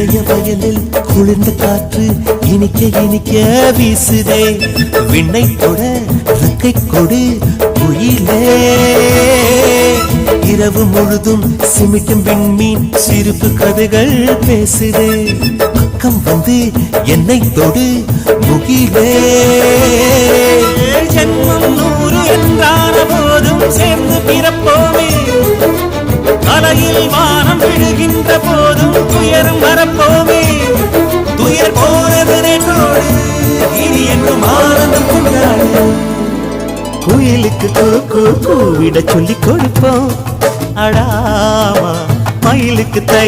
இதய வயலில் குளிர்ந்த காற்று இனிக்க இனிக்க வீசுதே விண்ணை தொட ரக்கை கொடு குயிலே இரவு முழுதும் சிமிட்டும் விண்மீன் சிரிப்பு கதைகள் பேசுதே பக்கம் வந்து என்னை தொடு முகிலே ஜென்மம் 100 என்றான போதும் சேர்ந்து பிறப்போமே அலையில் வானம் விழுகின்ற போதும் துயரும் வரப்போமே துயர் போனது நேற்றோடு இனி என்றும் ஆனந்தம் கொண்டாடு குயிலுக்கு கூவிட சொல்லிக் கொடுப்போம் அடாமா மயிலுக்கு தை